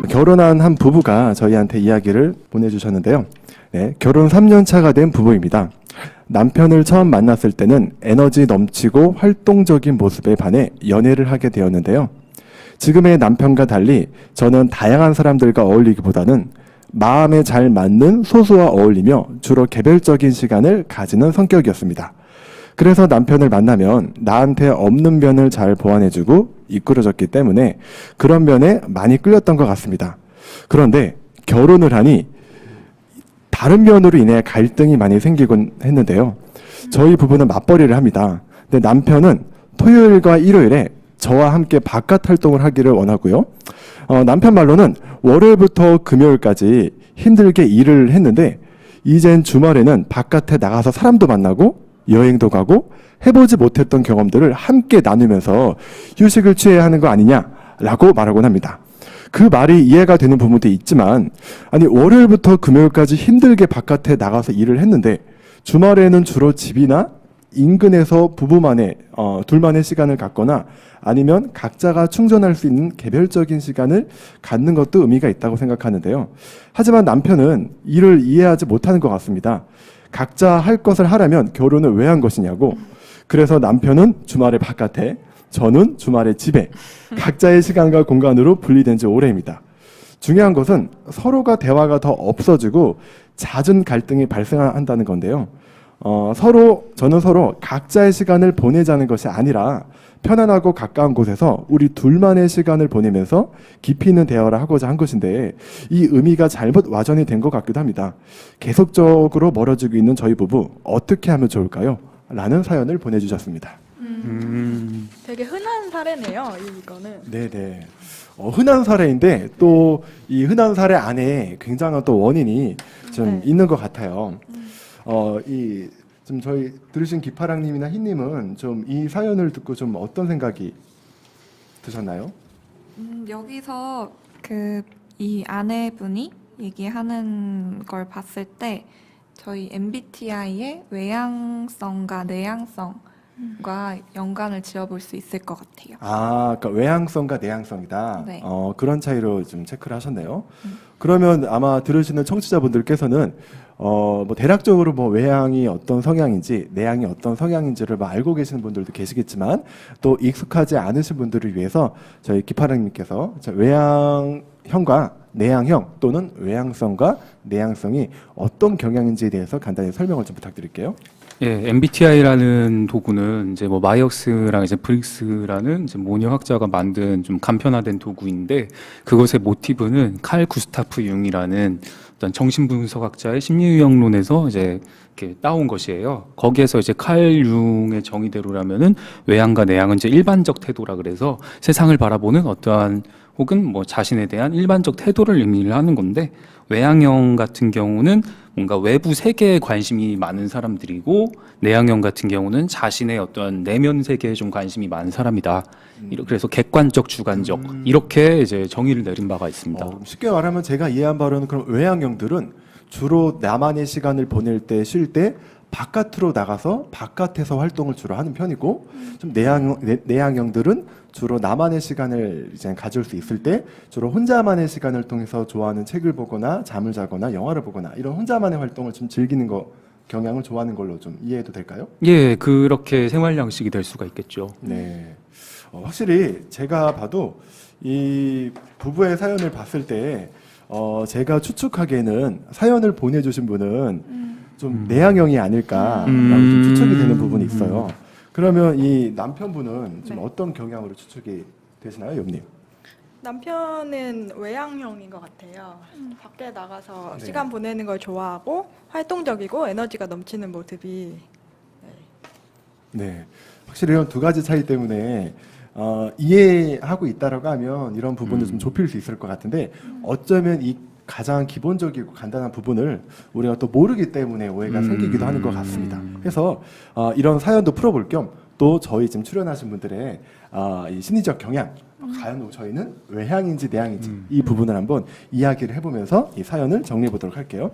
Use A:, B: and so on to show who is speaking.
A: 결혼한 한 부부가 저희한테 이야기를 보내주셨는데요. 네, 결혼 3년 차가 된 부부입니다. 남편을 처음 만났을 때는 에너지 넘치고 활동적인 모습에 반해 연애를 하게 되었는데요. 지금의 남편과 달리 저는 다양한 사람들과 어울리기보다는 마음에 잘 맞는 소수와 어울리며 주로 개별적인 시간을 가지는 성격이었습니다. 그래서 남편을 만나면 나한테 없는 면을 잘 보완해주고 이끌어줬기 때문에 그런 면에 많이 끌렸던 것 같습니다. 그런데 결혼을 하니 다른 면으로 인해 갈등이 많이 생기곤 했는데요. 저희 부부는 맞벌이를 합니다. 근데 남편은 토요일과 일요일에 저와 함께 바깥 활동을 하기를 원하고요. 남편 말로는 월요일부터 금요일까지 힘들게 일을 했는데 이젠 주말에는 바깥에 나가서 사람도 만나고 여행도 가고 해보지 못했던 경험들을 함께 나누면서 휴식을 취해야 하는 거 아니냐라고 말하곤 합니다. 그 말이 이해가 되는 부분도 있지만 아니 월요일부터 금요일까지 힘들게 바깥에 나가서 일을 했는데 주말에는 주로 집이나 인근에서 부부만의 둘만의 시간을 갖거나 아니면 각자가 충전할 수 있는 개별적인 시간을 갖는 것도 의미가 있다고 생각하는데요. 하지만 남편은 이를 이해하지 못하는 것 같습니다. 각자 할 것을 하려면 결혼을 왜 한 것이냐고. 그래서 남편은 주말에 바깥에, 저는 주말에 집에 각자의 시간과 공간으로 분리된 지 오래입니다. 중요한 것은 서로가 대화가 더 없어지고 잦은 갈등이 발생한다는 건데요. 저는 서로 각자의 시간을 보내자는 것이 아니라 편안하고 가까운 곳에서 우리 둘만의 시간을 보내면서 깊이 있는 대화를 하고자 한 것인데 이 의미가 잘못 와전이 된 것 같기도 합니다. 계속적으로 멀어지고 있는 저희 부부 어떻게 하면 좋을까요? 라는 사연을 보내주셨습니다.
B: 되게 흔한 사례네요, 이거는.
A: 네네. 흔한 사례인데 또 이 흔한 사례 안에 굉장한 또 원인이 좀 있는 것 같아요. 좀 저희 들으신 기파랑님이나 흰님은 좀 이 사연을 듣고 좀 어떤 생각이 드셨나요?
C: 여기서 이 아내분이 얘기하는 걸 봤을 때 저희 MBTI의 외향성과 내향성과 연관을 지어볼 수 있을 것 같아요.
A: 그러니까 외향성과 내향성이다.
C: 네.
A: 그런 차이로 좀 체크를 하셨네요. 그러면 아마 들으시는 청취자분들께서는 뭐 대략적으로 뭐 외향이 어떤 성향인지 내향이 어떤 성향인지를 뭐 알고 계시는 분들도 계시겠지만 또 익숙하지 않으신 분들을 위해서 저희 기파랑님께서 외향형과 내향형 또는 외향성과 내향성이 어떤 경향인지에 대해서 간단히 설명을 좀 부탁드릴게요.
D: 예, MBTI라는 도구는 이제 뭐 마이어스랑 이제 브릭스라는 이제 모녀학자가 만든 좀 간편화된 도구인데 그것의 모티브는 칼 구스타프 융이라는 어떤 정신분석학자의 심리유형론에서 이제 이렇게 따온 것이에요. 거기에서 이제 칼 융의 정의대로라면은 외향과 내향은 이제 일반적 태도라 그래서 세상을 바라보는 어떠한 혹은 뭐 자신에 대한 일반적 태도를 의미를 하는 건데 외향형 같은 경우는 뭔가 외부 세계에 관심이 많은 사람들이고 내향형 같은 경우는 자신의 어떠한 내면 세계에 좀 관심이 많은 사람이다. 그래서 객관적, 주관적 이렇게 이제 정의를 내린 바가 있습니다.
A: 쉽게 말하면 제가 이해한 바로는 그럼 외향형들은 주로 나만의 시간을 보낼 때, 쉴 때 바깥으로 나가서 바깥에서 활동을 주로 하는 편이고 좀 내향형들은 주로 나만의 시간을 이제 가질 수 있을 때 주로 혼자만의 시간을 통해서 좋아하는 책을 보거나 잠을 자거나 영화를 보거나 이런 혼자만의 활동을 좀 즐기는 경향을 좋아하는 걸로 좀 이해해도 될까요?
D: 예, 그렇게 생활 양식이 될 수가 있겠죠.
A: 네. 확실히 제가 봐도 이 부부의 사연을 봤을 때 제가 추측하기에는 사연을 보내주신 분은 좀 내향형이 아닐까라고 좀 추측이 되는 부분이 있어요. 그러면 이 남편분은 좀 어떤 경향으로 추측이 되시나요, 옆님?
B: 남편은 외향형인 것 같아요. 밖에 나가서
A: 네.
B: 시간 보내는 걸 좋아하고 활동적이고 에너지가 넘치는 모습이.
A: 네, 확실히 이런 두 가지 차이 때문에 이해하고 있다라고 하면 이런 부분을 좀 좁힐 수 있을 것 같은데 어쩌면 이 가장 기본적이고 간단한 부분을 우리가 또 모르기 때문에 오해가 생기기도 하는 것 같습니다. 그래서 이런 사연도 풀어볼 겸 또 저희 지금 출연하신 분들의 이 심리적 경향, 과연 저희는 외향인지 내향인지 이 부분을 한번 이야기를 해보면서 이 사연을 정리해 보도록 할게요.